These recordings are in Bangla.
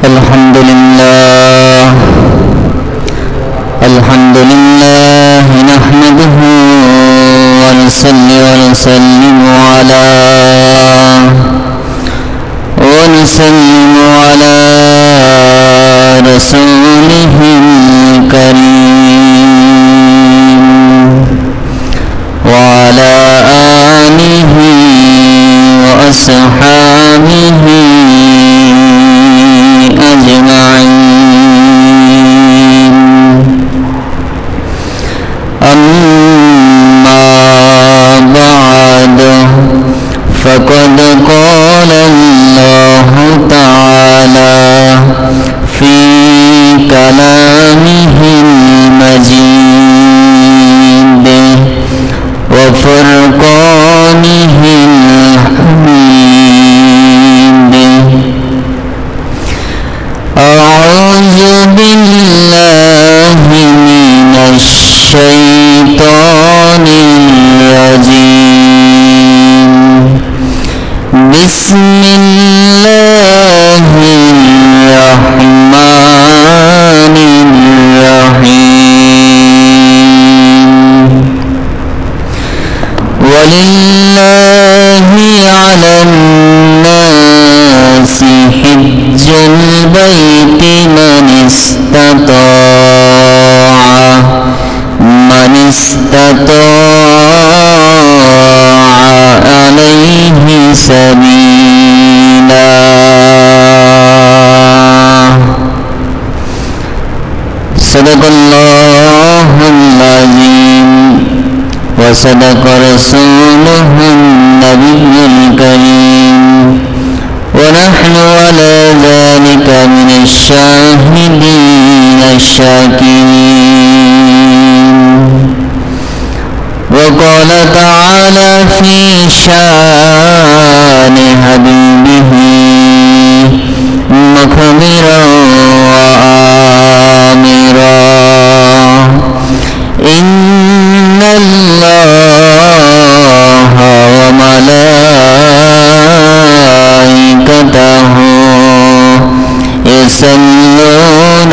الحمد لله نحمده ونصلي ونسلم على رسوله الكريم وعلى آله وأصحابه أجمعين. أما بعد فقد قال الله تعالى في كلامه المجيد وفرقانه الحميد: أعوذ بالله من الشيطان الرجيم. بسم الله الرحمن الرحيم. ولله على الناس حج البيت من استطاع عليه سبيلا. صدق الله العظيم وصدق رسوله النبي الكريم ونحن على ذلك من الشاهدين الشاكرين. وقال تعالى في شان حبيبه مخبرا وآمرا: إن الله وملائكته يصلون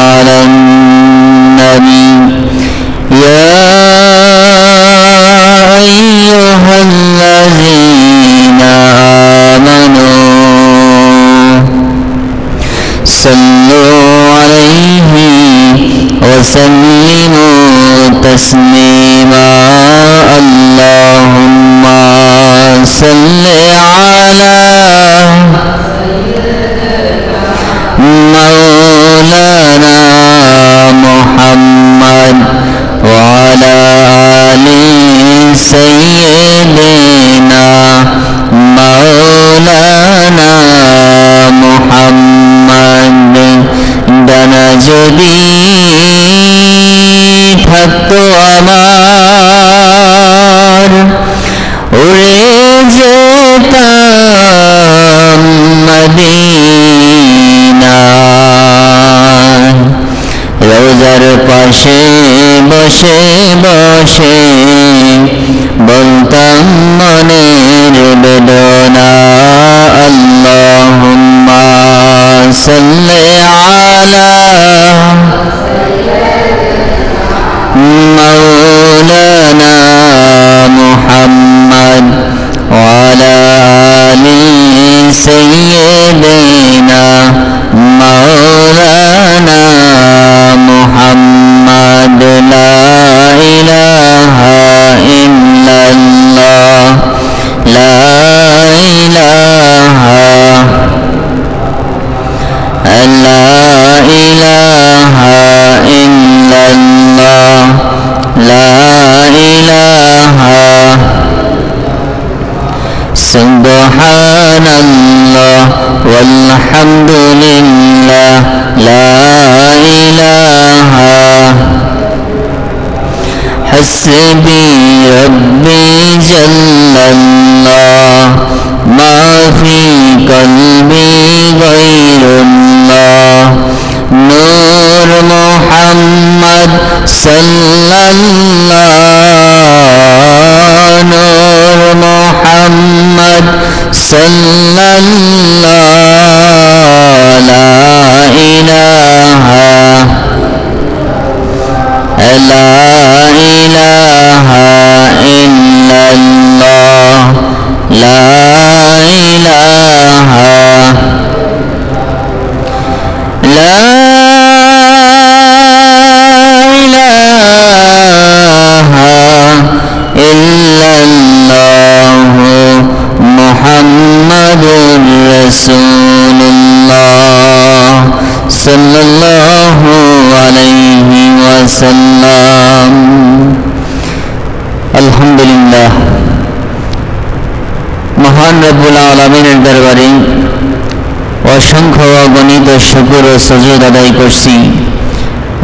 على النبي يا أيها الذين آمنوا صلوا عليه وسلموا تسليما. اللهم صل على مولانا محمد وعلى آل سيدنا مولانا محمد دنا যদি থাকতো আমার উড়ে যেতাম মদিনায়, রোজার পাশে বসে বসে বলতাম মনের বেদনা। আল্লাহুম্মা সাল্লি আলা মাওলানা মুহাম্মদ ওয়ালা আলি সাইয়্যিদিনা মাওলানা মুহাম্মদ। লা ইলাহা ইল্লাল্লাহ, লা ইলাহা ইল্লাল্লাহ, লা ইলাহা সুবহানাল্লাহ ওয়ালহামদুলিল্লাহ, লা ইলাহা হাসবি রব্বি জাল্লাল্লাহ মা ফি কলবি গায়রুল্লাহ। নূর মুহাম্মদ সাল্লাল্লাহ, নূর মুহাম্মদ সাল্লাল্লাহ সাল্লাল্লাহু আলাইহি ওয়াসাল্লাম। আলহামদুলিল্লাহ, মহান রব্বুল আলামিনের দরবারে অসংখ্য অগণিত শুকর ও সুজুদ আদায় করছি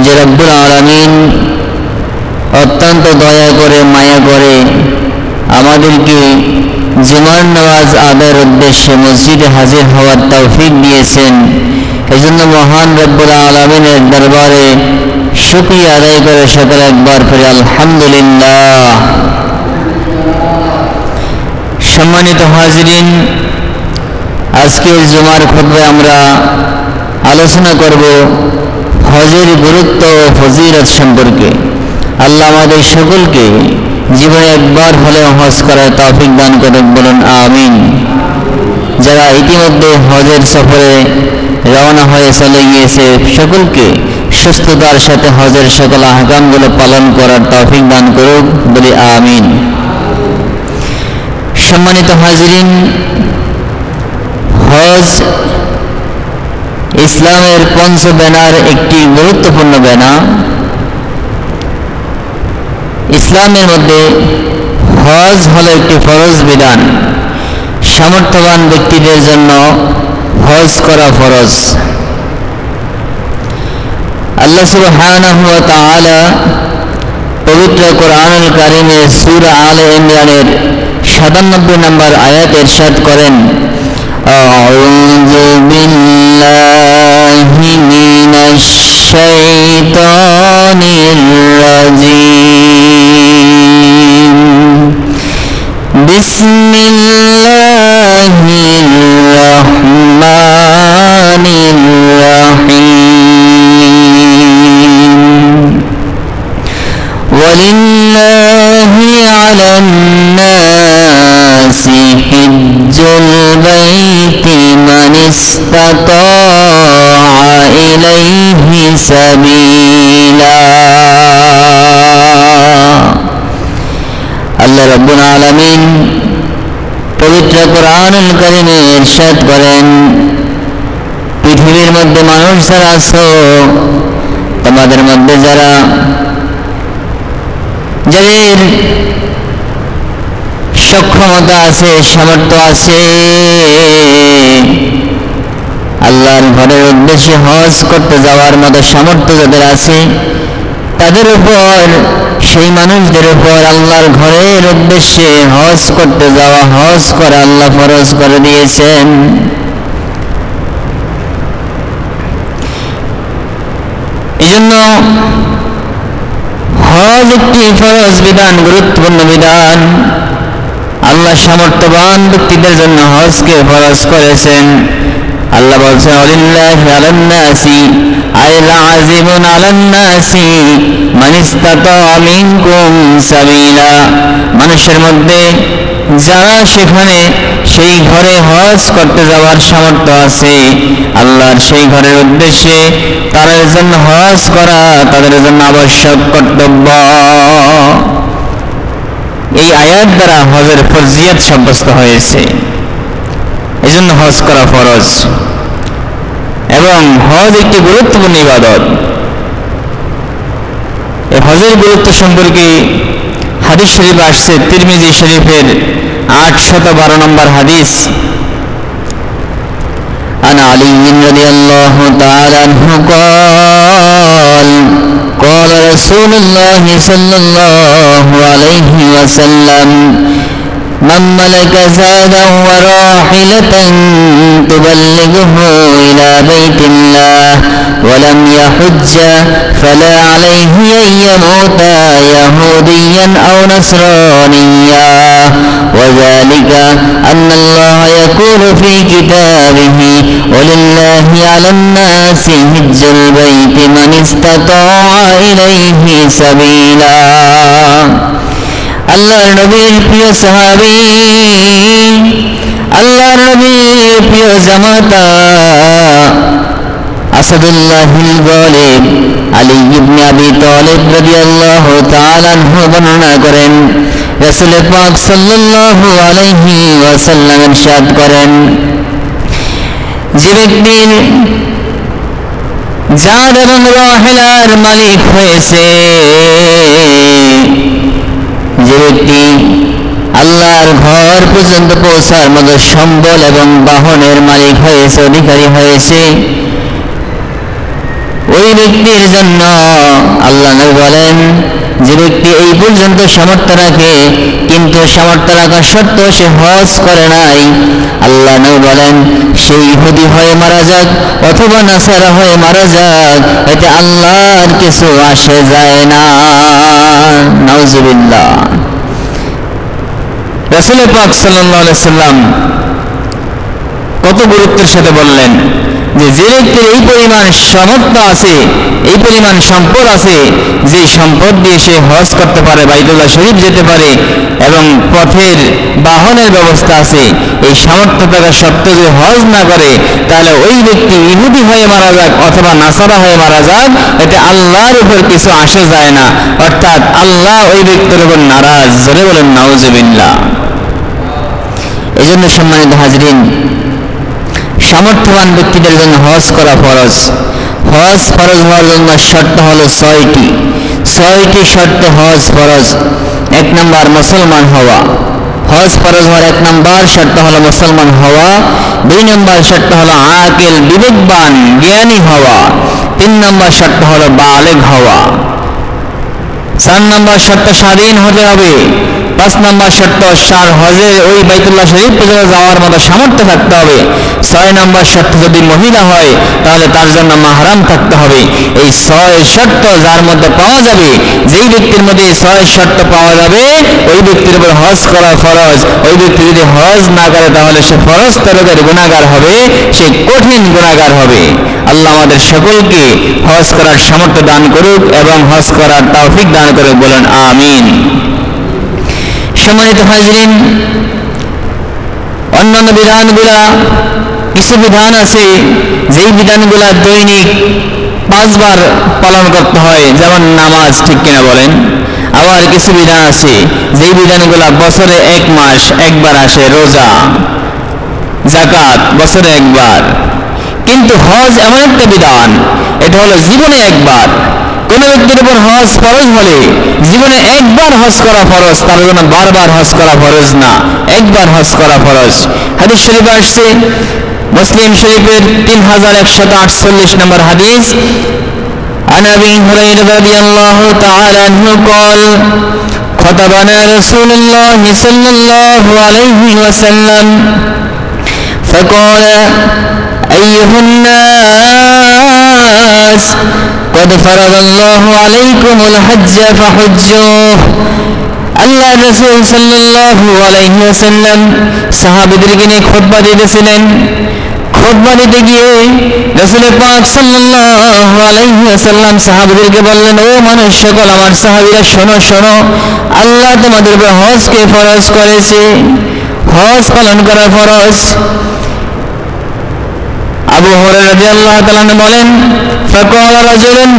যে রব্বুল আলামিন অত্যন্ত দয়া করে মায়া করে আমাদেরকে জুমার নামাজ আদায়ের উদ্দেশ্যে মসজিদে হাজির হওয়ার তৌফিক দিয়েছেন। এজন্য মহান রব্বুল আলামিনের দরবারে শুকরিয়া আদায় করে সকলে একবার করে আলহামদুলিল্লাহ। সম্মানিত হাজিরিন, আজকের জুমার খুতবায় আমরা আলোচনা করব হজের গুরুত্ব ও ফজিলত সম্পর্কে। আল্লাহ আমাদের সকলকে জীবনে একবার হলেও হজ করার তৌফিক দান করুন, বলুন আমিন। যারা ইতিমধ্যে হজের সফরে রওনা হয়ে চলে গিয়েছে সকলকে সুস্থতার সাথে হজের সকল আহকামগুলো পালন করার তৌফিক দান করুক, বলি আমিন। সম্মানিত হাজিরিন, হজ ইসলামের পঞ্চ বেনার একটি গুরুত্বপূর্ণ বেনা। ইসলামের মধ্যে হজ হলো একটি ফরজ বিধান। সামর্থ্যবান ব্যক্তিদের জন্য হজ করা ফরজ। আল্লাহ সুবহানাহু ওয়া তাআলা পবিত্র কোরআনুল কারীমের সূরা আলে ইমরানের ৯৭ নম্বর আয়াতে ইরশাদ করেন, আউযু বিল্লাহি মিনাশ শাইতানির রাজীম, বিসমিল্লাহির রহমানির রহিম, ওয়ালিল্লাহি আলান নাসি হিজ্জুল বাইতি মান ইসতাতাআ ইলাইহি সাবিলা। আল্লাহ রাব্বুল আলামিন পবিত্র কোরআনুল কারীমে ইরশাদ করেন, পৃথিবীর মধ্যে মানুষ যারা আছো, তোমাদের মধ্যে যাদের সক্ষমতা আছে, সামর্থ্য আছে, আল্লাহর ঘরের উদ্দেশ্যে হজ করতে যাওয়ার মতো সামর্থ্য যাদের আছে, তাদের উপর, সেই মানুষদের উপর আল্লাহর ঘরের উদ্দেশ্যে হজ করতে যাওয়া, হজ করা আল্লাহ ফরজ করে দিয়েছেন। এজন্য হজ একটি ফরজ বিধান, গুরুত্বপূর্ণ বিধান। আল্লাহ সামর্থ্যবান ব্যক্তিদের জন্য হজকে ফরজ করেছেন। আল্লাহ বলছেন, ওয়ালিল্লাহি আলান নাসি আই লাযিমুন আলান নাসি মান ইসতাতাআ মিনকুম সাবিলা। মানুষের মধ্যে যারা সেখানে সেই ঘরে হজ করতে যাওয়ার সামর্থ্য আছে, আল্লাহর সেই ঘরের উদ্দেশ্যে তাদের জন্য হজ করা তাদের জন্য আবশ্যক কর্তব্য। এই আয়াত দ্বারা হজের ফরজিয়ত সাব্যস্ত হয়েছে, এজন্য হজ করা ফরজ। এবং হজ একটি গুরুত্বপূর্ণ ইবাদত। এই হজের গুরুত্ব সম্পর্কে হাদিস শরীফ আসছে, তিরমিজি শরীফের ৮১২ নম্বর হাদিস। আন আলী রাদিয়াল্লাহু তাআলা আনহু قال قال رسول الله صلى الله عليه وسلم من ملك زادا وراحلة تبلغه إلى بيت الله ولم يحج فلا عليه أن يموت يهوديا أو نصرانيا وذلك أن الله يقول في كتابه ولله على الناس حج البيت من استطاع إليه سبيلا আল্লাহর নবীর প্রিয় সাহাবী, আল্লাহর নবীর প্রিয় জামাতা আসাদুল্লাহিল গালিব আলী ইবনে আবি তালিব রাদিয়াল্লাহু তাআলা আনহু বর্ণনা করেন, রাসূল পাক সাল্লাল্লাহু আলাইহি ওয়াসাল্লাম ইরশাদ করেন, যে ব্যক্তি জান এবং রাহিলার মালিক হয়েছে, যে ব্যক্তি আল্লাহর ঘর পর্যন্ত পৌঁছার মতো সম্বল এবং বাহনের মালিক হয়েছে, অধিকারী হয়েছে, ওই ব্যক্তির জন্য আল্লাহ নবী বলেন, যে ব্যক্তি এই পর্যন্ত সামর্থ্য রাখে কিন্তু সামর্থ্য রাখা সত্ত্বেও সে হজ করে নাই, আল্লাহ নবী বলেন সে ইহুদি হয়ে মারা যাক অথবা নাসারা হয়ে মারা যাক, এতে আল্লাহর কিছু আসে যায় না। নাউজুবিল্লাহ। রাসূল পাক সাল্লাল্লাহু আলাইহি সাল্লাম কত গুরুত্বের সাথে বললেন যে যে ব্যক্তির এই পরিমাণ সামর্থ্য আছে, এই পরিমাণ সম্পদ আছে, যে সম্পদ দিয়ে সে হজ করতে পারে, বাইতুল্লাহ শরীফ যেতে পারে এবং পথের বাহনের ব্যবস্থা আছে, এই সামর্থ্য থাকা সত্ত্বেও যদি হজ না করে তাহলে ওই ব্যক্তি ইহুদি হয়ে মারা যাক অথবা নাসারা হয়ে মারা যাক, এতে আল্লাহর উপর কিছু আসে যায় না, অর্থাৎ আল্লাহ ওই ব্যক্তির উপর নারাজ। জোরে বলেন নাউজুবিল্লাহ। এই জন্য সম্মানিত হাজরিন, সামর্থ্যবান ব্যক্তিদের জন্য হজ করা ফরজ। হজ ফরজ হওয়ার জন্য শর্ত হলো 6টি শর্তে হজ ফরজ। 1 নম্বর মুসলমান হওয়া। হজ ফরজ হওয়ার 1 নম্বর শর্ত হলো মুসলমান হওয়া। 2 নম্বর শর্ত হলো আকিল, বিবেকবান, জ্ঞানী হওয়া। 3 নম্বর শর্ত হলো বালেগ হওয়া। 4 নম্বর শর্ত স্বাধীন হতে হবে। 5 নম্বর শর্ত হজে ওই বাইতুল্লাহ শরীফ পর্যন্ত যাওয়ার মতো সামর্থ্য থাকতে হবে। 6 নম্বর শর্ত যদি মহিলা হয় তাহলে তার জন্য মাহরাম থাকতে হবে। এই 6 শর্ত যার মধ্যে পাওয়া যাবে, যেই ব্যক্তির মধ্যে 6 শর্ত পাওয়া যাবে, ওই ব্যক্তির উপর হজ করা ফরজ। ওই ব্যক্তি যদি হজ না করে তাহলে সে ফরজ তরকের গুনাহগার হবে, সে কঠিন গুনাহগার হবে। আল্লাহ আমাদের সকলকে হজ করার সামর্থ্য দান করুক এবং হজ করার তৌফিক দান করুক, বলেন আমিন। সম্মানিত হাজরিন, অন্যান্য বিধানগুলা, কিছু বিধান আছে যেই বিধানগুলা দৈনিক 5 বার পালন করতে হয়, যেমন নামাজ, ঠিক কিনা বলেন। আবার কিছু বিধান আছে যেই বিধানগুলা বছরে 1 মাস একবার আসে, রোজা, যাকাত বছরে 1 বার। কিন্তু হজ এমন একটা বিধান, এটা হলো জীবনে 1 বার। কোন ব্যক্তির উপর হজ ফরজ হলে জীবনে 1 বার হজ করা ফরজ, তার জন্য বারবার হজ করা ফরজ না, 1 বার হজ করা ফরজ। হাদিস শরীফে আসছে, মুসলিম শরীফের 3148 নম্বর হাদিস, عن أبي هريرة رضي الله تعالى عنه قال خطبنا رسول الله صلى الله عليه وسلم فقال أيها الناس قد فرض الله عليكم الحج فحجوه। আল্লাহ রাসূল সাল্লাল্লাহু আলাইহি ওয়াসাল্লাম সাহাবীদেরকে নিয়ে খুতবা দিতেছিলেন। খুতবা দিতে গিয়ে রাসূল পাক সাল্লাল্লাহু আলাইহি ওয়াসাল্লাম সাহাবীদেরকে বললেন, ও মানুষ সকল, আমার সাহাবীরা শোনো শোনো, আল্লাহ তোমাদের উপর হজকে ফরজ করেছে, হজ পালন করা ফরজ। আবু হুরায়রা রাদিয়াল্লাহু তাআলা বলেন, ফাকাল রাজুলুন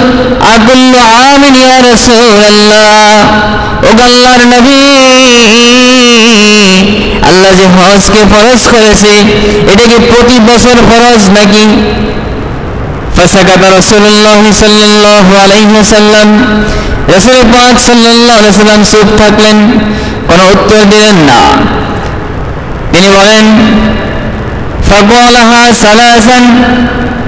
আকুল্লু আমিন ইয়া রাসূলুল্লাহ, ও আল্লাহর নবী, আল্লাহ যে হজকে ফরজ করেছে এটা কি প্রতি বছর ফরজ নাকি? ফাসাকাতা রাসূলুল্লাহ সাল্লাল্লাহু আলাইহি ওয়াসাল্লাম, রাসূল পাক সাল্লাল্লাহু আলাইহি ওয়াসাল্লাম চুপ থাকলেন, কোনো উত্তর দিলেন না। তিনি বলেন, فقالها ثلاثا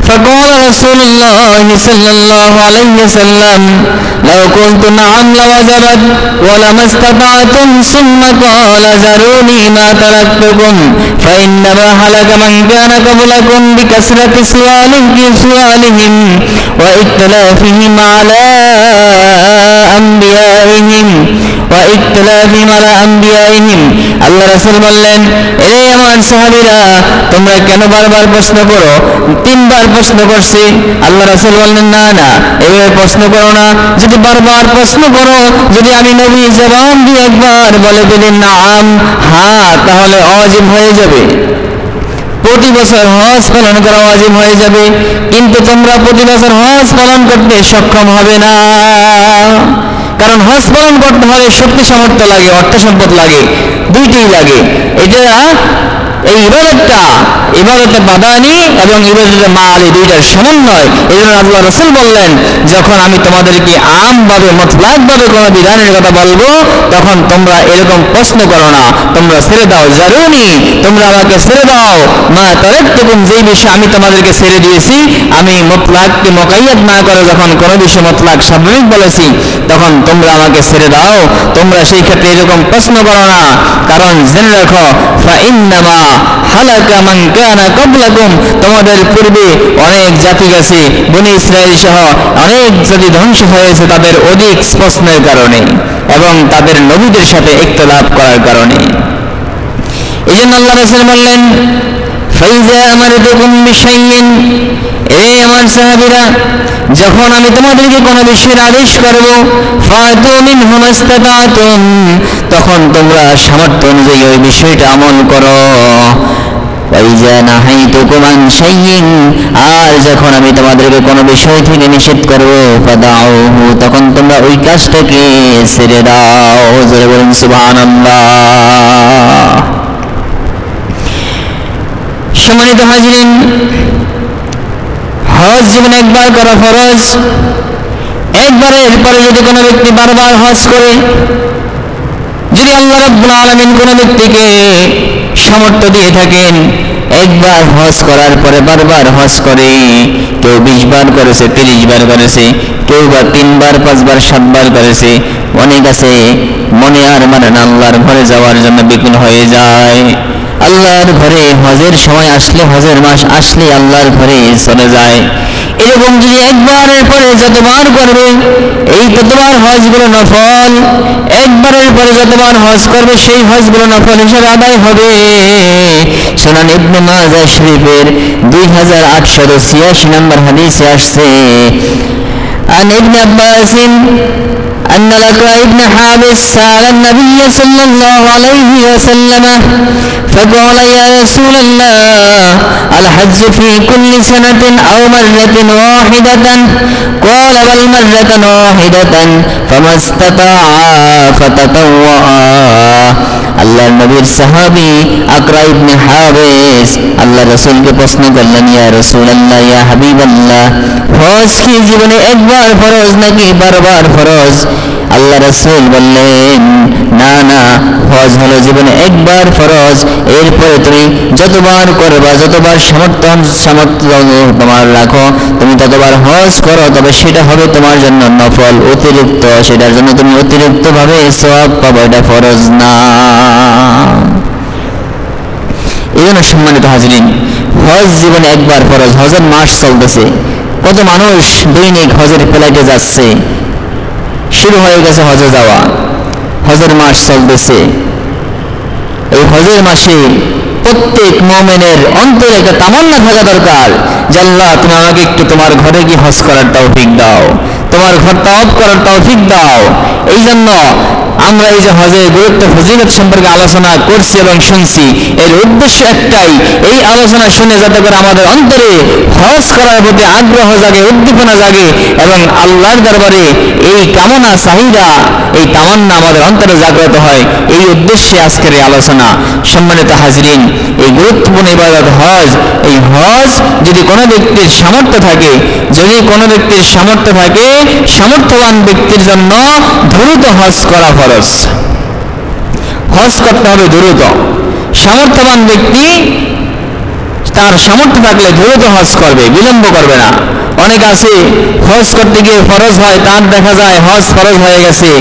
فقال رسول রাসূলুল্লাহ সাল্লাল্লাহু আলাইহি ওয়াসাল্লাম লাউ কুনতু না'আম লাওয়াজাবাত ওয়া লামাসতাতা'তুম সুম্মা ক্বালা যারুনি মা তারাকতুকুম ফাইন্নামা হালাকা মান কানা ক্বাবলাকুম বিকাসরাতি সুআলিহিম ওয়া ইখতিলাফিহিম আলা আম্বিয়াইহিম আল্লাহ রাসূল বললেন, এ আমার সাহাবীরা, তোমরা কেন বারবার প্রশ্ন করো? 3 বার প্রশ্ন করছি। আল্লাহ রাসূল বললেন, না না, এভাবে প্রশ্ন করো না। যদি বারবার প্রশ্ন করো, যদি আমি নবী জবাব দিয়ে একবার বলে দিই নাম, হ্যাঁ, তাহলে ওয়াজিব হয়ে যাবে। প্রতি বছর হজ পালন করা ওয়াজিব হয়ে যাবে। কিন্তু তোমরা প্রতি বছর হজ পালন করতে সক্ষম হবে না, কারণ হজ পালন করতে হলে শক্তি সামর্থ্য লাগে, অর্থ সম্পদ লাগে, দুইটাই লাগে। এটা এই ইবাদতের বাদানি এবং ইবাদতের মাল, এই দুইটার সমন্বয়। এই জন্য আল্লাহ রাসূল বললেন, যখন আমি তোমাদেরকে আমভাবে মুতলাকভাবে কোনো বিধানের কথা বলবো, তখন তোমরা এরকম প্রশ্ন করো না, তোমরা ছেড়ে দাও। জারুনি, তোমরা আমাকে ছেড়ে দাও। মা তারাকতুকুম, যেই বিষয়ে আমি তোমাদেরকে ছেড়ে দিয়েছি, আমি মুতলাককে মুকাইয়াদ না করে যখন কোনো বিষয়ে মুতলাক সাময়িক বলেছি, তখন তোমরা আমাকে ছেড়ে দাও। তোমরা সেই ক্ষেত্রে এরকম প্রশ্ন করো না, কারণ জেনে রাখো, ফাইন্নামা হালাকা মান কানা ক্বাবলাকুম, তোমাদের পূর্বে অনেক জাতি গেছে, বনী ইসরাঈল সহ অনেক জাতি ধ্বংস হয়েছে তাদের অধিক প্রশ্নের কারণে এবং তাদের নবীদের সাথে ইখতিলাফ করার কারণে। এই জন্য আল্লাহ রাসূল বললেন, ফাইজা আমারতুকুম বিশাইইন, এ আমার সাহাবীরা, যখন আমি তোমাদেরকে কোনো বিষয়ের আদেশ করব, ফাতু মিনহু মাসতাতাতুম, তখন তোমরা সামর্থ্য অনুযায়ী ওই বিষয়টা আমল করো। ওয়াইজা নাহাইতুকুম আন শাইইন, আর যখন আমি তোমাদেরকে কোনো বিষয় থেকে নিষেধ করব, ফাদাউহু, তখন তোমরা ওই কাজটাকে ছেড়ে দাও। জোরে বলুন সুবহানাল্লাহ। সম্মানিত হাজিরিন, হজ জীবনে একবার করা ফরজ। একবারের পরে যদি কোনো ব্যক্তি বারবার হজ করে, যদি আল্লাহ রাব্বুল আলামিন কোনো ব্যক্তিকে সামর্থ্য দিয়ে থাকেন, একবার হজ করার পরে বারবার হজ করে, কেউ 20 বার করেছে, 30 বার করেছে, কেউ বা 3 বার 5 বার 7 বার করেছে, অনেক আছে মনে আর মানে না, আল্লাহর ঘরে যাওয়ার জন্য বিকুল হয়ে যায়। আল্লাহর ঘরে হজের সময় আসলে, হজের মাস আসলে আল্লাহর ঘরে চলে যায়। এরকম যদি একবারের পরে যতবার করবে, এই ততবার হজগুলো নফল। একবারের পরে যতবার হজ করবে, সেই হজগুলো নফল হিসেবে আদায় হবে। সুনান ইবনে মাজাহ শরীফের 2886 নম্বর হাদিসে আসছে, আন ইবনে আব্বাস أن الأقرع بن حابس سأل النبي صلى الله عليه وسلم فقال يا رسول الله الحج في كل سنة أو مرة واحدة؟ قال بل مرة واحدة فما استطاع فتطوع। আল্লাহর নবীর সাহাবী আকরা ইবনে হাবিস আল্লাহ রাসূলকে প্রশ্ন করলেন, ইয়া রাসূলুল্লাহ, ইয়া হাবিবাল্লাহ, হজ কি জীবনে একবার ফরজ নাকি বারবার ফরজ? আল্লাহ রাসূল বললেন, না না, হজ হলো জীবনে একবার ফরজ। এরপরে তুমি যতবার করবা, যতবার সামর্থ্য তোমার রাখো, তুমি ততবার হজ করো, তবে সেটা হবে তোমার জন্য নফল, অতিরিক্ত। সেটার জন্য তুমি অতিরিক্ত ভাবে সওয়াব পাবে, এটা ফরজ না। এই জন্য সম্মানিত হাজিরিন, হজ জীবনে একবার ফরজ। হজের মাস চলতেছে, কত মানুষ দৈনিক হজের ফ্লাইটে যাচ্ছে, শুরু হয়ে গেছে হজে যাওয়া, হজের মাস চলতেছে। এই হজের মাসে প্রত্যেক মুমিনের অন্তরে একটা তামান্না থাকা দরকার যে আল্লাহ, তুমি আমাকে একটু তোমার ঘরে গিয়ে হজ করার তৌফিক দাও, তোমার ঘর তাওয়াফ করার তৌফিক দাও। এই জন্য আমরা এই যে হজের গুরুত্ব ফজিলত সম্পর্কে আলোচনা করছি এবং শুনছি, এর উদ্দেশ্য একটাই, এই আলোচনা শুনে যাতে করে আমাদের অন্তরে হজ করার প্রতি আগ্রহ জাগে, উদ্দীপনা জাগে এবং আল্লাহর দরবারে এই কামনা, চাহিদা, এই তামান্না আমাদের অন্তরে জাগ্রত হয়। এই উদ্দেশ্যে আজকের এই আলোচনা। সম্মানিত হাজিরিন, এই গুরুত্বপূর্ণ ইবাদত হজ, এই হজ যদি কোনো ব্যক্তির সামর্থ্য থাকে, সামর্থ্যবান ব্যক্তির জন্য দ্রুত হজ করা ফরজ। হজ করতে হবে দ্রুত। সামর্থ্যবান ব্যক্তি তার সামর্থ্য থাকলে দ্রুত হজ করবে, বিলম্ব করবে না। অনেক আছে হজ করতে গিয়ে ফরজ হয়, তার দেখা যায় হজ ফরজ হয়ে গেছে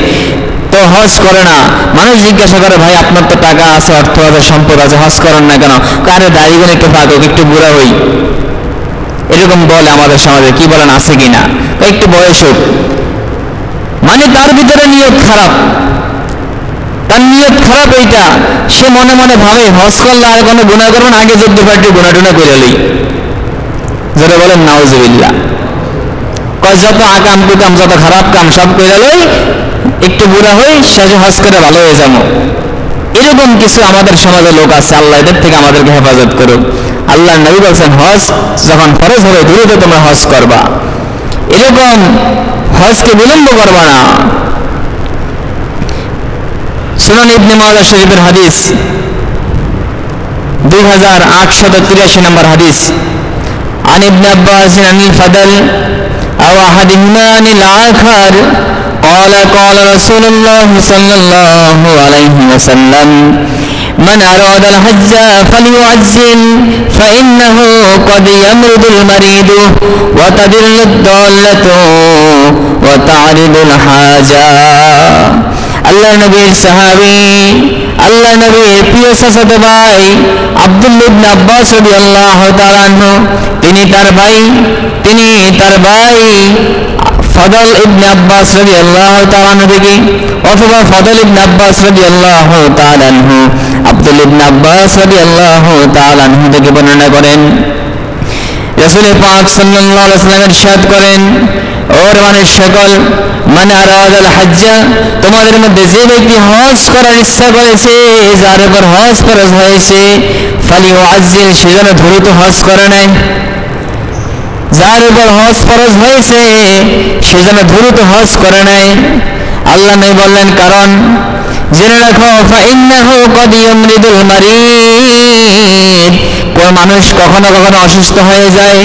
তো হজ করে না। মানুষ জিজ্ঞাসা করে, ভাই আপনার তো টাকা আছে, অর্থ আছে, সম্পদ আছে, হজ করেন না কেন? কারে দাড়িগুলো একটু ফাঁকুক, একটু বুড়া হই, এরকম বলে আমাদের সমাজে। কি বলেন, আছে কিনা? একটু বয়স হোক, মানে তার ভিতরে নিয়ত খারাপ, তার নিয়ত খারাপ এইটা। সে মনে মনে ভাবে হজ করলে আর কোনো গুনাহ করবো না, আগে 14 পার্টি গুনাহ টুনা করে লই। যারা বলেন নাউজুবিল্লাহ, যত আকাম কুকাম যত খারাপ কাম সব করে লই, একটু বুড়া হই, শেষে হজ করে ভালো হয়ে যাবো। এরকম কিছু আমাদের সমাজে লোক আছে। আল্লাহ এদের থেকে আমাদেরকে হেফাজত করুক। আল্লাহর নবী বলছেন, হজ যখন ফরজ হবে দ্রুত তোমরা হজ করবা, এরকম হজকে বিলম্ব করবা না। সুনান ইবনে মাজাহ শরীফের হাদিস 2883 নম্বর হাদিস। عن ابن عباس عن الفضل أو أحدهما عن الآخر قال قال رسول الله صلى الله عليه وسلم من أراد الحج فليعجل فإنه قد يمرض المريض وتدل الضالة وتعرض الحاجة। আল্লাহ নবীর সাহাবী, আল্লাহ নবীর প্রিয় চাচাতো ভাই আব্দুল্লাহ ইবনে আব্বাস রাদিয়াল্লাহু তাআলা আনহু, তিনি তার ভাই ফদল ইবনে আব্বাস রাদিয়াল্লাহু তাআলা আনহু থেকে, অথবা ফদল ইবনে আব্বাস রাদিয়াল্লাহু তাআলা আনহু আব্দুল্লাহ ইবনে আব্বাস রাদিয়াল্লাহু তাআলা আনহু থেকে বর্ণনা করেন, রাসূল পাক সাল্লাল্লাহু আলাইহি ওয়াসাল্লাম ইরশাদ করেন, ওর মানুষ সকল, মান আরাদাল হজ্জা, তোমাদের মধ্যে যে ব্যক্তি হজ করার ইচ্ছা করেছে, যার উপর হজ ফরজ হয়েছে, ফালিউআজ্জিল, সে যেন দ্রুত হজ করে নেয়। যার উপর হজ ফরজ হয়েছে সে যেন দ্রুত হজ করে নেয়। আল্লাহ নবী বললেন কারণ, জেনে রাখো, ফাইন্নাহু কদ ইয়ামরিদুল মারিদ, কোন মানুষ কখনো কখনো অসুস্থ হয়ে যায়,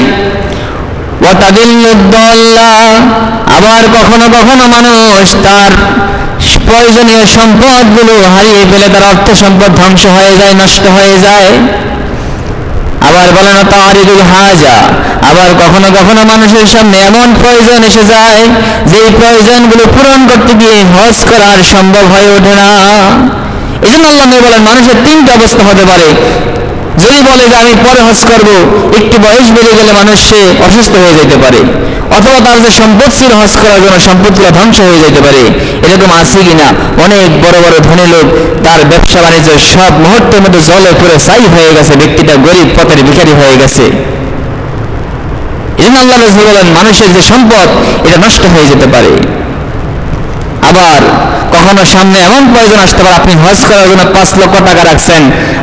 ওয়াতাদিল্লুদ দাল্লা, আবার কখনো কখনো মানুষ তার প্রয়োজনীয় সম্পদগুলো হারিয়ে ফেলে, তার অর্থ সম্পদ ধ্বংস হয়ে যায়, নষ্ট হয়ে যায়। আবার বলেন তারিদুল হাজা, আবার কখনো কখনো মানুষের সামনে এমন প্রয়োজন এসে যায় যে প্রয়োজনগুলো পূরণ করতে গিয়ে হজ করার সম্ভব হয়ে ওঠে না। এই জন্য আল্লাহ নবী বলেন, মানুষের 3টা অবস্থা হতে পারে। যদি বলে যে আমি পরে হজ করবো, একটু বয়স বেড়ে গেলে মানুষ সে অসুস্থ হয়ে যেতে পারে, অথবা তার যে সম্পদ ছিল হজ করার জন্য সম্পদগুলো ধ্বংস হয়ে যেতে পারে। এরকম আছে কিনা? অনেক বড় বড় ধনী লোক, তার ব্যবসা বাণিজ্য সব মুহূর্তের মধ্যে জলে পুরো ছাই হয়ে গেছে, ব্যক্তিটা গরিব পথের ভিখারি হয়ে গেছে। এই জন্য আল্লাহ রাসূল বলেন, মানুষের যে সম্পদ এটা নষ্ট হয়ে যেতে পারে। আবার কখনো সামনে এমন প্রয়োজন আসতে পারে, আপনি হজ করার জন্য 5 লক্ষ টাকা রাখছেন,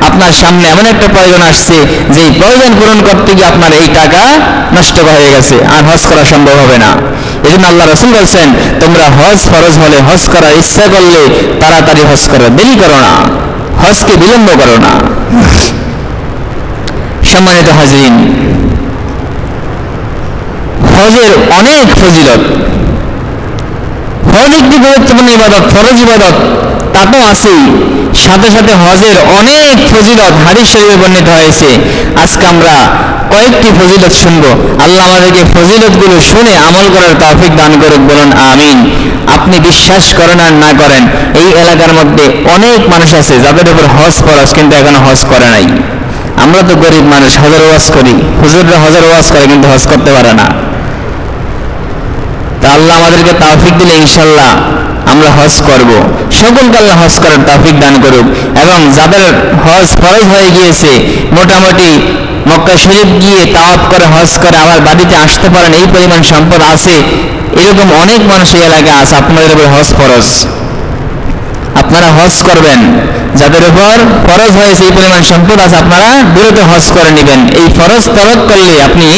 আপনার সামনে এমন একটা প্রয়োজন আসছে যে প্রয়োজন পূরণ করতে গিয়ে আপনার এই টাকা নষ্ট হয়ে গেছে, আর হজ করা সম্ভব হবে না। এই জন্য আল্লাহ রাসূল বলছেন, তোমরা হজ ফরজ হলে, হজ করার ইচ্ছা করলে তাড়াতাড়ি হজ করো, দেরি করো না, হজকে বিলম্ব করো না। সম্মানিত হাজরিন, হজের অনেক ফজিলত। হজ একটি গুরুত্বপূর্ণ ইবাদত, ফরজ ইবাদত, তা তো আছেই, সাথে সাথে হজের অনেক ফজিলত হাদিস শরীফে বর্ণিত হয়েছে। আজকে আমরা কয়েকটি ফজিলত শুনবো। আল্লাহ আমাদেরকে ফজিলতগুলো শুনে আমল করার তৌফিক দান করুক, বলুন আমিন। আপনি বিশ্বাস করেন আর না করেন, এই এলাকার মধ্যে অনেক মানুষ আছে যাদের উপর হজ ফরজ কিন্তু এখনো হজ করে নাই। আমরা তো গরিব মানুষ, হজের ওয়াজ করি, হুজুররা হজের ওয়াজ করে কিন্তু হজ করতে পারে না। তা আল্লাহ আমাদেরকে তৌফিক দিলে ইনশাআল্লাহ আমরা হজ করব। সকলকে আল্লাহ হজ করার তৌফিক দান করুক। এবং যাদের হজ ফরজ হয়ে গিয়েছে, মোটামুটি মক্কা শরীফ গিয়ে তাওয়াফ করে হজ করে আবার বাড়িতে আসতে পারেন, এই পরিমাণ সম্পদ আছে, এরকম অনেক মানুষ এই এলাকায় আছে। আপনাদের উপর হজ ফরজ, আপনারা হজ করবেন। যাদের উপর ফরজ হয়েছে, এই পরিমাণ সম্পদ আছে, আপনারা দ্রুত হজ করে নেবেন। এই ফরজ তরক করলে আপনি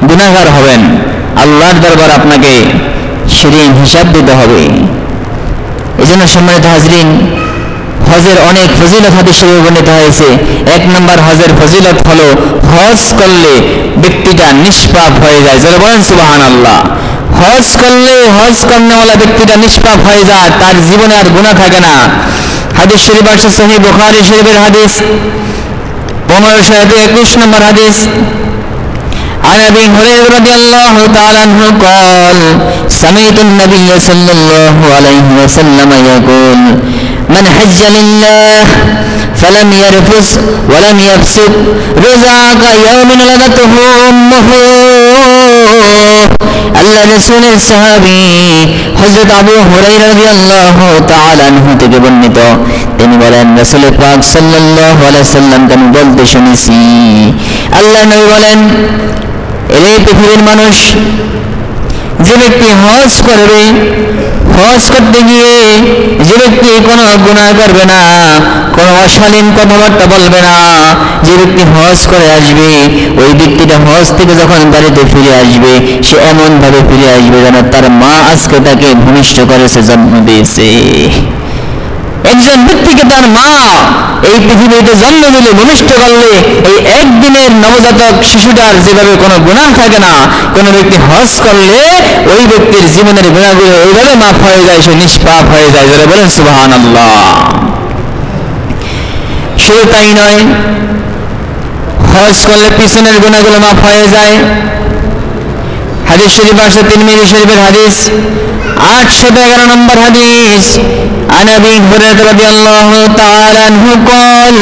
গুনাহগার হবেন, আল্লাহর দরবার আপনাকে সেদিন হিসাব দিতে হবে। এই জন্য সম্মানিত হাজরিন, হজের অনেক ফজিলত হাদিস শরীফে বর্ণিত হয়েছে। 1 নম্বর হজের ফজিলত হলো, হজ করলে ব্যক্তিটা নিষ্পাপ হয়ে যায়। যারা বলেন সুবহানাল্লাহ। হজ করলে হজ কর্নেওয়ালা ব্যক্তিটা নিষ্পাপ হয়ে যায়, তার জীবনে আর গুনাহ থাকে না। হাদিস শরীফ আছে সহিহ বুখারী শরীফের হাদিস 1521 নম্বর হাদিস। عن أبي هريرة رضي الله تعالى عنه قال سمعت النبي صلى الله عليه وسلم يقول من حج لله فلم يرفث ولم يفسق رزق يوم ولدته أمه আল্লাহ রাসূলের সাহাবী হযরত আবু হুরায়রা রাদিয়াল্লাহু তাআলা আনহু থেকে বর্ণিত, তিনি বলেন রাসূল পাক সাল্লাল্লাহু আলাইহি সাল্লাম আমি বলতে শুনেছি, আল্লাহ নবী বলেন, এই পৃথিবীর মানুষ যে ব্যক্তি হজ করবে, হজ করতে গিয়ে যে ব্যক্তি কোনো গুনাহ করবে না, কোনো অশালীন কথাবার্তা বলবে না, যে ব্যক্তি হজ করে আসবে ওই ব্যক্তিটা হজ থেকে যখন বাড়িতে ফিরে আসবে সে এমন ভাবে ফিরে আসবে যেন তার মা আজকে তাকে ভূমিষ্ঠ করেছে, জন্ম দিয়েছে। একজন ব্যক্তিকে তার মা এই পৃথিবীতে জন্ম দিলে, ভূমিষ্ঠ করলে, এই একদিনের নবজাতক শিশুটার যেভাবে কোনো গুনাহ থাকে না, কোনো ব্যক্তি হজ করলে ওই ব্যক্তির জীবনের গুনাহগুলো এইভাবে মাফ হয়ে যায়, সে নিষ্পাপ হয়ে যায়। যারা বলেন সুবহানাল্লাহ। শুধু তাই নয়, হজ করলে পিছনের গুনাহগুলো মাফ হয়ে যায়। হাদিস শরীফ আছে, তিরমিজি শরীফের হাদিস 811 নম্বর হাদিস। عن أبي هريرة رضي الله تعالى عنه قال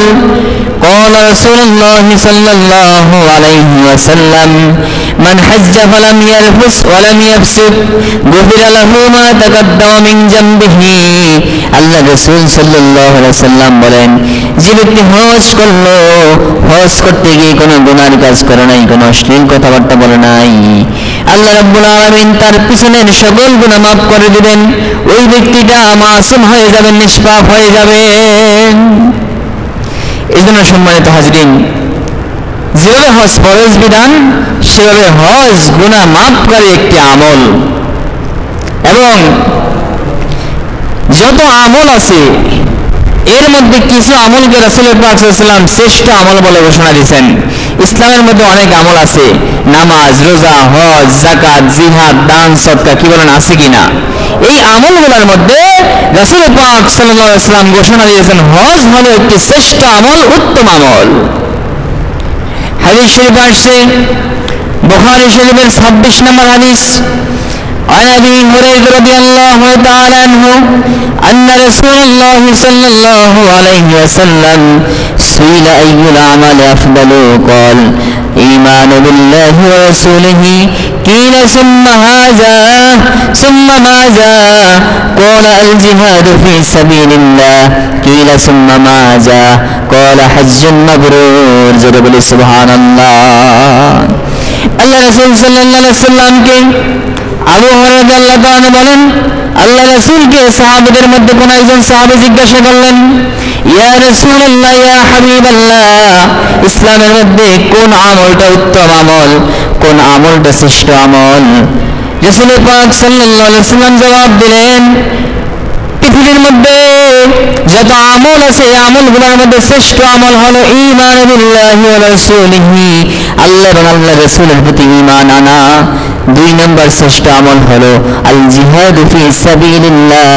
قال رسول الله صلى الله عليه وسلم من حج فلم يرفث ولم يفسق غفر له ما تقدم من ذنبه। আল্লাহ রাসূল সাল্লাল্লাহু আলাইহি ওয়াসাল্লাম বলেন, যে ব্যক্তি হজ করলো, হজ করতে গিয়ে কোনো গুনার কাজ করে নাই, কোনো অশ্লীল কথাবার্তা বলে নাই, আল্লাহ রাব্বুল আলামিন তার পিছনের সকল গুনাহ মাফ করে দিবেন। ওই ব্যক্তিটা মাসুম হয়ে যাবেন, নিষ্পাপ হয়ে যাবেন। এজন্য সম্মানিত হাজরিন, যেভাবে হজ ফরজ বিধান, সেভাবে হজ গুনাহ মাফকারী একটি আমল। এবং যত আমল আছে এর মধ্যে কিছু আমলকে রাসূল পাক সাল্লাল্লাহু আলাইহি ওয়াসাল্লাম শ্রেষ্ঠ আমল বলে ঘোষণা দিয়েছেন। ইসলামের মধ্যে অনেক আমল আছে, নামাজ, রোজা, হজ, যাকাত, জিহাদ, দান, সদকা, কি বলেন আছে কিনা? এই আমলগুলোর মধ্যে রাসূল পাক সাল্লাল্লাহু আলাইহি ওয়াসাল্লাম ঘোষণা দিয়েছেন হজ হলো একটি শ্রেষ্ঠ আমল, উত্তম আমল। হাদিস শরীফ আসছে, বুখারী শরীফের 26 নম্বর হাদিস। عن أبي هريرة رضي الله تعالى عنه أن رسول الله صلى الله عليه وسلم سئل أي الأعمال أفضل قال إيمان بالله ورسوله قيل ثم هذا ثم ماذا قال الجهاد في سبيل الله قيل ثم ماذا قال حج مبرور। জোরে বলি সুবহানাল্লাহ। আল্লাহ রাসূল সাল্লাল্লাহু আলাইহি ওয়াসাল্লামকে আবু হুরায়রা রাদিয়াল্লাহু তাআলা বলেন, আল্লাহ রাসূলকে সাহাবীদের মধ্যে কোন একজন সাহাবী জিজ্ঞাসা করলেন, ইয়া রাসূলুল্লাহ, ইয়া হাবিবাল্লাহ, ইসলামের মধ্যে কোন আমলটা উত্তম আমল, কোন আমলটা শ্রেষ্ঠ আমল? রাসূল পাক সাল্লাল্লাহু আলাইহি ওয়াসাল্লাম জবাব দিলেন, পৃথিবীর মধ্যে যত আমল আছে এই আমলগুলোর মধ্যে শ্রেষ্ঠ আমল হলো ঈমান বিল্লাহি ওয়া রাসূলিহি, আল্লাহ এবং আল্লাহর রাসূলের প্রতি ঈমান আনা। 2 নম্বর শ্রেষ্ঠ আমল হলো আল জিহাদ ফি সাবিলিল্লাহ,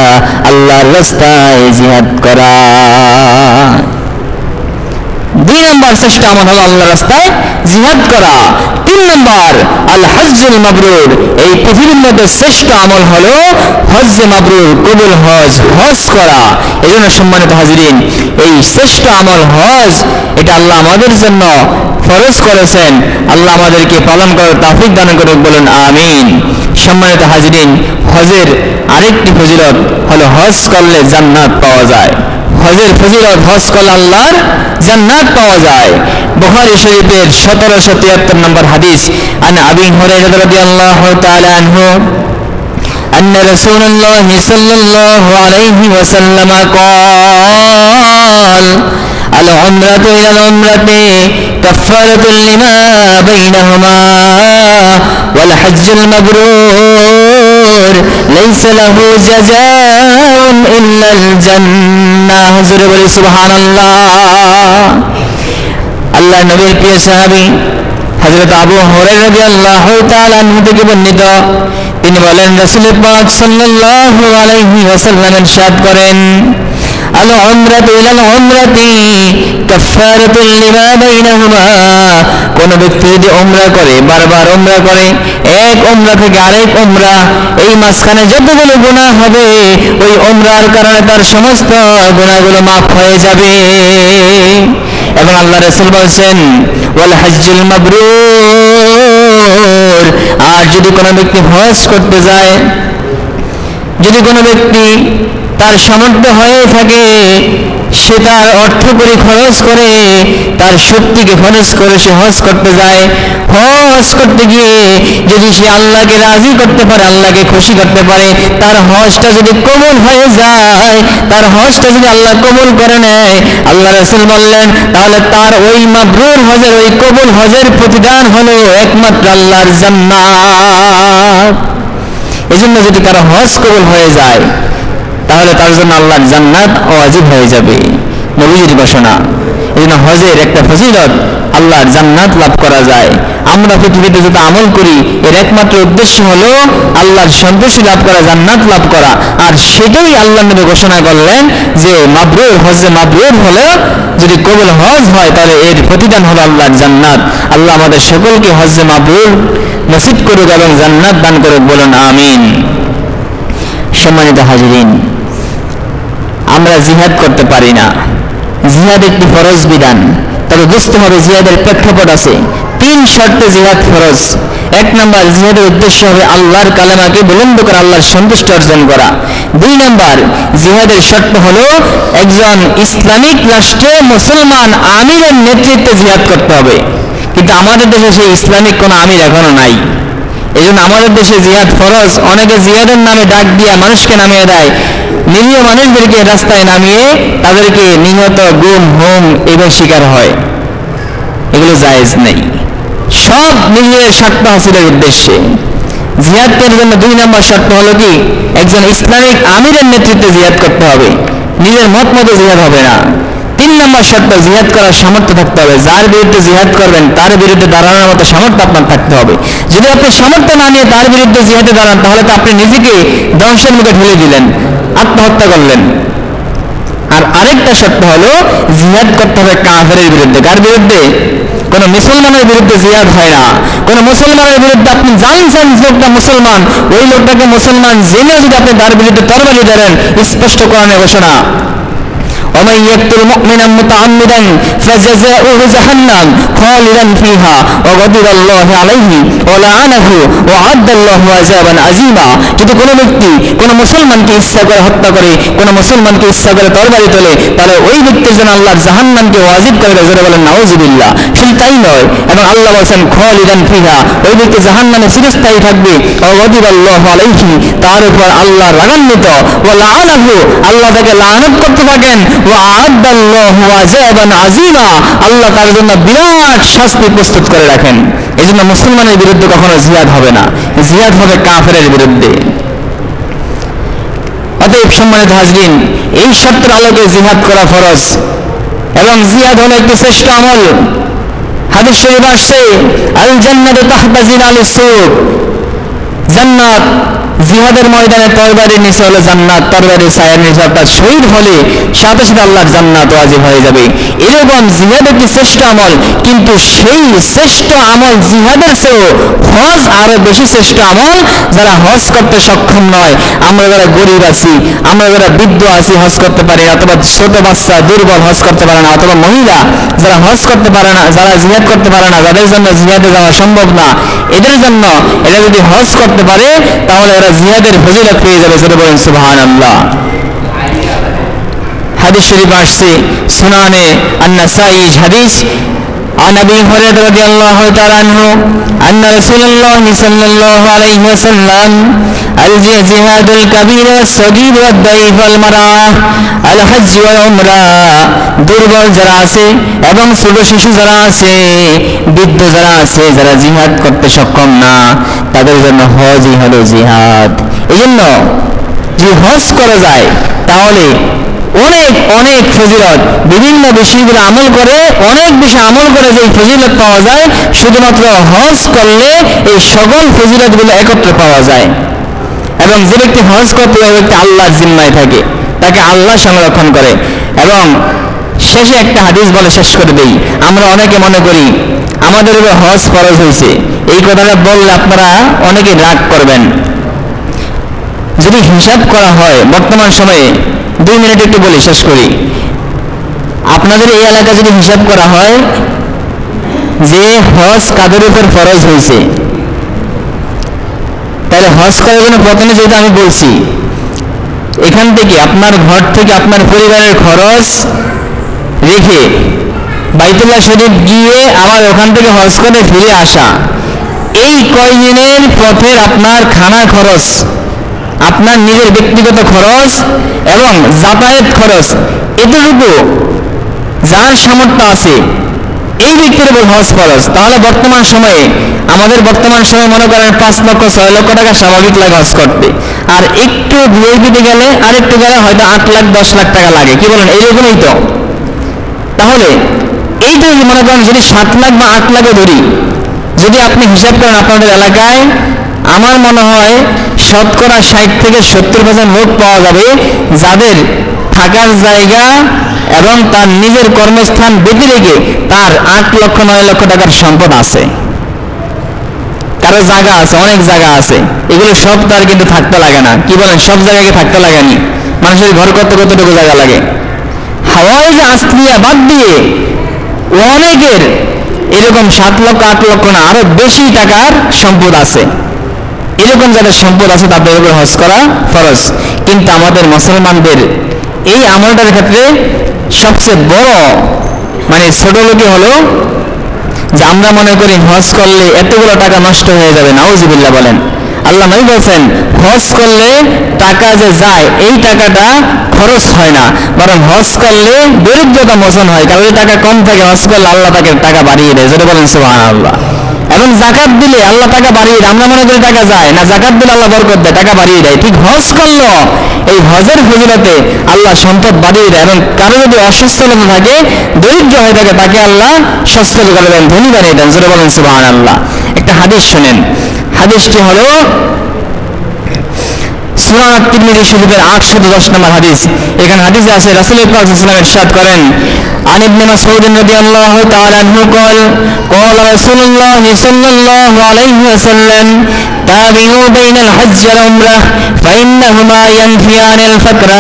আল্লাহর রাস্তায় জিহাদ করা। 2 নম্বর শ্রেষ্ঠ আমল হলো আল্লাহর রাস্তায় জিহাদ করা। 3 নম্বর আল হজ্জুল মাবরুর, এই পৃথিবীর মধ্যে শ্রেষ্ঠ আমল হলো হজ্জে মাবরুর, কবুল হজ, হজ করা। এজন্য সম্মানিত হাজিরিন, এই শ্রেষ্ঠ আমল হজ, এটা আল্লাহ আমাদের জন্য ফরজ করেছেন। আল্লাহ আমাদেরকে পালন করার তৌফিক দান করুক, বলুন আমিন। সম্মানিত হাজিরিন, হজের আরেকটি ফজিলত হলো হজ করলে জান্নাত পাওয়া যায়। হজের ফজিলত, হজ করলে আল্লাহর জান্নাত পাওয়া যায়। বুখারী শরীফের 1773 নম্বর হাদিস। আন আবি হুরায়রা রাদিয়াল্লাহু তাআলা আনহু أن رسول الله صلى الله عليه وسلم قال العمرة إلى العمرة كفارة لما بينهما والحج المبرور ليس له جزاء إلا الجنة। سبحان الله। আল্লাহ নবীর প্রিয় সাহাবী হযরত আবু হুরায়রা রাদিয়াল্লাহু তাআলা আনহু থেকে বর্ণিত, তিনি বলেন রাসূল পাক সাল্লাল্লাহু আলাইহি ওয়াসাল্লাম ইরশাদ করেন, আল উমরাতু ইলাল উমরাতি কাফফারাতুল লিমা বাইনাহুমা। কোন ব্যক্তি যদি উমরা করে, বারবার উমরা করে, এক উমরা থেকে আরেক উমরা, এই মাঝখানে যতগুলো গুনাহ হবে ওই উমরার কারণে তার সমস্ত গুনাহগুলো মাফ হয়ে যাবে। এবং আল্লাহ রাসূল বলেছেন ওয়াল হজ্জুল মাবরুর, আর যদি কোনো ব্যক্তি হজ করতে যায়, যদি কোনো ব্যক্তি তার সামর্থ্য হয়ে থাকে, সে তার অর্থ করে খরচ করে, তার শক্তিকে খরচ করে সে হজ করতে যায়, হজ করতে গিয়ে যদি সে আল্লাহকে রাজি করতে পারে, আল্লাহকে খুশি করতে পারে, তার হজটা যদি কবুল হয়ে যায়, তার হজটা যদি আল্লাহ কবুল করে নেয়, আল্লাহ রাসূল বললেন তাহলে তার ওই মাবরুর হজের, ওই কবুল হজের প্রতিদান হলো একমাত্র আল্লাহর জান্নাত। এজন্য যদি কারো হজ কবুল হয়ে যায় তাহলে তার জন্য আল্লাহর জান্নাত ওয়াজিব হয়ে যাবে, নবীর ঘোষণা। এজন্য হজের একটা ফজিলত, আল্লাহর জান্নাত লাভ করা যায়। আমরা পৃথিবীতে যত আমল করি এর একমাত্র উদ্দেশ্য হলো আল্লাহর সন্তুষ্টি লাভ করা, জান্নাত লাভ করা। আর সেটাই আল্লাহ নবী ঘোষণা করলেন যে মাবরুর, হজে মাবরুর হলো, যদি কবুল হজ হয় তাহলে এর প্রতিদান হলো আল্লাহর জান্নাত। আল্লাহ আমাদের সকলকে হজে মাবরুর নসিব করুক এবং জান্নাত দান করুক, বলুন আমিন। সম্মানিত হাজিরিন, আমরা জিহাদ করতে পারি না, জিহাদ একটি ফরজ বিধান। তবে বুঝতে হবে জিহাদের প্রেক্ষাপট আছে। 3 শর্তে জিহাদ ফরজ। 1 নম্বর, জিহাদের উদ্দেশ্য হবে আল্লাহর কালেমাকে বুলন্দ করা, আল্লাহর সন্তুষ্টি অর্জন করা। 2 নম্বর, জিহাদের শর্ত হলো একজন ইসলামিক রাষ্ট্রে মুসলমান আমিরের নেতৃত্বে জিহাদ করতে হবে। কিন্তু আমাদের দেশে সেই ইসলামিক কোন আমির এখনো নাই। এই জন্য আমাদের দেশে জিহাদ ফরজ। অনেকে জিহাদের নামে ডাক দিয়ে মানুষকে নামিয়ে দেয়, নিরীহ মানুষদেরকে রাস্তায় নামিয়ে তাদেরকে নিহত, গুম, হোম এবার শিকার হয়। এগুলো জায়েজ নেই। সব নিরীহের স্বার্থ হাসিলের উদ্দেশ্যে জিহাদ করার জন্য 2 নম্বর শর্ত হলো কি, একজন ইসলামিক আমিরের নেতৃত্বে জিহাদ করতে হবে, নিজের মত মতো জিহাদ হবে না। 3 নম্বর শর্ত, জিহাদ করার সামর্থ্য থাকতে হবে। যার বিরুদ্ধে জিহাদ করবেন তার বিরুদ্ধে দাঁড়ানোর মতো সামর্থ্য আপনার থাকতে হবে। যদি আপনি সামর্থ্য না নিয়ে তার বিরুদ্ধে জিহাদে দাঁড়ান তাহলে তো আপনি নিজেকে ধ্বংসের মুখে ঠেলে দিলেন, আত্মহত্যা করলেন। আর আরেকটা শর্ত হলো জিহাদ করতে হবে কাফেরের বিরুদ্ধে। কার বিরুদ্ধে? কোন মুসলমানের বিরুদ্ধে জিহাদ হয় না। কোন মুসলমানের বিরুদ্ধে আপনি জানছেন লোকটা মুসলমান, ওই লোকটাকে মুসলমান জেনে যদি আপনি তার বিরুদ্ধে তরবারি ধরেন, স্পষ্ট কোরআনের ঘোষণা, ومن يقتل مؤمنا متعمدا فجزاؤه جهنم خالدا فيها وغضب الله عليه ولعنه وأعد له عذابا عظيما। যদি কোনো ব্যক্তি কোনো মুসলমানকে ইচ্ছা করে হত্যা করে, কোনো মুসলমানকে ইচ্ছা করে তরবারি তোলে, তাহলে ওই ব্যক্তির জন্য আল্লাহ জাহান্নামকে ওয়াজিব করে দেয়। জোরে বলেন নাউজুবিল্লাহ। শুধু তাই নয়, এবং আল্লাহ বলেন খালিদান ফিহা, ওই ব্যক্তি জাহান্নামে চিরস্থায়ী থাকবে। وغضب الله عليه, তার উপর আল্লাহ রাগান্বিত। ওয়ালাআনাহু, আল্লাহ তাকে লানত করতে থাকেন। وأعد الله عذابا عظيما, আল্লাহ তার জন্য বিরাট শাস্তি প্রস্তুত করে রাখেন। এই জন্য মুসলমানের বিরুদ্ধে কখনো জিহাদ হবে না, জিহাদ হবে কাফেরের বিরুদ্ধে। অতএব সম্মানিত হাজরিন, এই শর্তের আলোকে জিহাদ করা ফরজ, এবং জিহাদ হলো একটি শ্রেষ্ঠ আমল। হাদিস শরীফে আসছে আল জান্নাতু তাহতা জিলালিস সুক, জান্নাত জিহাদের ময়দানে তরবারির নিচে হলো জান্নাত, তরবারির ছায়ার নিচে, অর্থাৎ শহীদ হলে সাথে সাথে আল্লাহর জান্নাত ওয়াজিব হয়ে যাবে। এরকম জিহাদ একটি শ্রেষ্ঠ আমল, কিন্তু সেই শ্রেষ্ঠ আমল জিহাদের চেয়েও হজ আরো বেশি শ্রেষ্ঠ আমল। যারা হজ করতে সক্ষম নয়, আমরা যারা গরিব আছি, আমরা যারা বৃদ্ধ আছি, হজ করতে পারি, অথবা ছোট বাচ্চা দুর্বল হজ করতে পারে না, অথবা মহিলা যারা হজ করতে পারে না, যারা জিহাদ করতে পারে না, যাদের জন্য জিহাদে যাওয়া সম্ভব না, এদের জন্য এরা যদি হজ করতে পারে তাহলে এরা জিহাদের ফজিলত পেয়ে যাবে। জোরে বলেন সুবহানাল্লাহ। হাদিস শরীফ আসছে সুনানে আন-নাসাঈ হাদিস, عن ابي هريره رضي الله تعالى عنه ان رسول الله صلى الله عليه وسلم الجهاد الكبير والصغير والضعيف والمرأة الحج والعمرة, দুর্বল যারা আছে এবং ছোট শিশু যারা আছে, বৃদ্ধ যারা আছে, যারা জিহাদ করতে সক্ষম না, তাদের জন্য হজই হলো জিহাদ। এই জন্য যে হজ করা যায় তাহলে অনেক অনেক ফজিলত, বিভিন্ন বিষয়গুলো আমল করে, অনেক বেশি আমল করে যে ফজিলত পাওয়া যায়, শুধুমাত্র হজ করলে এই সকল ফজিলতগুলো একত্রে পাওয়া যায়। এবং যে ব্যক্তি হজ করতে ওই ব্যক্তি আল্লাহর জিম্মায় থাকে, তাকে আল্লাহ সংরক্ষণ করে। এবং শেষে একটা হাদিস বলে শেষ করে দেই। আমরা অনেকে মনে করি আমাদের উপর হজ ফরজ হয়েছে, এই কথাটা বললে আপনারা অনেকে রাগ করবেন। যদি হিসাব করা হয় বর্তমান সময়ে, 2 মিনিট একটু বলি শেষ করি, আপনাদের এই এলাকা যদি হিসাব করা হয় যে হজ কাদের উপর ফরজ হয়েছে, তাহলে হজ করার জন্য প্রথমে যেটা আমি বলছি, এখান থেকে আপনার ঘর থেকে আপনার পরিবারের খরচ রেখে বাইতুল্লাহ শরীফ গিয়ে আবার ওখান থেকে হজ করে ফিরে আসা, এই কয়দিনের পথের আপনার খানা খরচ, আপনার নিজের ব্যক্তিগত খরচ এবং যাতায়াত খরচ, এতটুকু যার সামর্থ্য আছে এই ব্যক্তির উপর হজ ফরজ। তাহলে বর্তমান সময়ে মনে করেন 5 লক্ষ 6 লক্ষ টাকা স্বাভাবিক লাগে হজ করতে, আর একটু ভিআইপিতে গেলে আর একটু গেলে হয়তো 8 লাখ 10 লাখ টাকা লাগে, কি বলেন? এইরকমই তো। তাহলে এইটা মনে করেন যদি 7 লাখ বা 8 লাখে ধরি, যদি আপনি হিসাব করেন আপনাদের এলাকায়, আমার মনে হয় শতকরা 60 থেকে 70% লোক পাওয়া যাবে যাদের থাকার জায়গা এবং তার নিজের কর্মস্থান বেঁধে রেখে তার 8 লক্ষ 9 লক্ষ টাকার সম্পদ আছে। কারো জায়গা আছে, অনেক জায়গা আছে, এগুলো সব তার কিন্তু থাকতে লাগে না, কি বলেন? সব জায়গায় থাকতে লাগেনি, মানুষের ঘর কতটুকু জায়গা লাগে। হাওয়াই যে আস্তিয়া বাদ দিয়ে অনেকের এরকম 7 লক্ষ 8 লক্ষ না আরো বেশি টাকার সম্পদ আছে। এরকম যাদের সম্পদ আছে তাদের উপর হজ করা ফরজ। কিন্তু আমাদের মুসলমানদের এই আমলটার ক্ষেত্রে সবচেয়ে বড় ছোট লোকই হলো যে আমরা মনে করি হজ করলে এতগুলো টাকা নষ্ট হয়ে যাবে, নাউজুবিল্লাহ বলেন। আল্লাহ নবী বলছেন হজ করলে টাকা যে যায় এই টাকাটা খরচ হয় না, বরং হজ করলে দরিদ্রতা মোচন হয়। কারণ এই টাকা কম থাকে, হজ করলে আল্লাহ তাকে টাকা বাড়িয়ে দেয়, যেটা বলেন সুবহানাল্লাহ। এবং জাকাত দিলে আল্লাহ টাকা বাড়িয়ে দেয়। আমরা মনে করি টাকা যায় না, জাকাত দিলে আল্লাহ বরকত দেয়, টাকা বাড়িয়ে দেয়। ঠিক হজ করলো এই হজের ফজিলতে আল্লাহ সম্পদ বাড়িয়ে দেয়। এবং কারো যদি অসচ্ছলতা থাকে, দরিদ্র হয়ে থাকে, তাকে আল্লাহ সচ্ছল করে দেন, ধনী বানিয়ে দেন, যেটা বলেন সুবহানাল্লাহ। একটা হাদিস শুনেন, হাদিসটি হলো সুনান তিরমিজি শরীফের 810 নম্বর হাদিস। এখানে হাদিসে আছে রাসূল পাক সাল্লাল্লাহু আলাইহি ওয়াসাল্লাম ইরশাদ করেন, আন ইবনে মাসউদ রাদিয়াল্লাহু তাআলা আনহু قال قال رسول الله صلى الله عليه وسلم تابعوا بين الحج والعمرة فإنهما ينفيان الفقر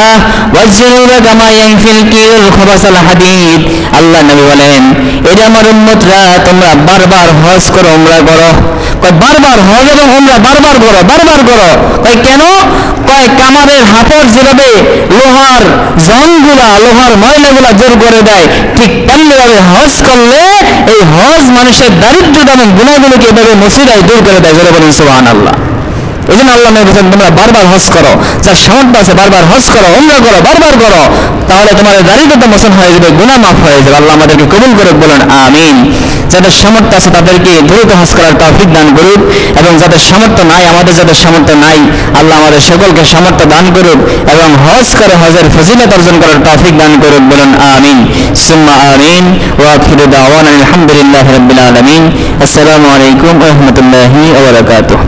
والذنوب كما ينفي الكيل الخبث الحديد। আল্লাহ নবী বলেন, এই যে আমার উম্মতরা, তোমরা বারবার হজ করো, উমরা করো। বারবার হজ এবং উমরা বারবার করো, বারবার করো। কেন? কামারের হাফড় যেভাবে লোহার জংগুলা, লোহার ময়লাগুলা দূর করে দেয়, ঠিক তেমনি ভাবে হজ করলে এই হজ মানুষের দারিদ্রতা এবং গুনাহগুলোকে এভাবে মুছিয়ে দূর করে দেয়, যেটা বলেন সুবহানাল্লাহ। এই জন্য আল্লাহ নবী বলেন তোমরা বারবার হজ করো, যার সামর্থ্য আছে বারবার হজ করো, উমরা করো, বারবার করো, তাহলে তোমাদের দারিদ্রতা মোচন হয়ে যাবে, গুনাহ মাফ হয়ে যাবে। আল্লাহ আমাদেরকে কবুল করুক, বলেন আমিন। যাদের সামর্থ্য আছে তাদেরকে দ্রুত হজ করার তৌফিক দান করুক, এবং যাদের সামর্থ্য নাই, আমাদের যাদের সামর্থ্য নাই, আল্লাহ আমাদের সকলকে সামর্থ্য দান করুক এবং হজ করে হজের ফজিলত অর্জন করার তৌফিক দান করুক, বলেন আমিন সুম্মা আমিন। ওয়া আখিরু দাওয়ানা আলহামদুলিল্লাহি রাব্বিল আলামিন। আসসালামু আলাইকুম ওয়া রাহমাতুল্লাহি ওয়া বারাকাতুহু।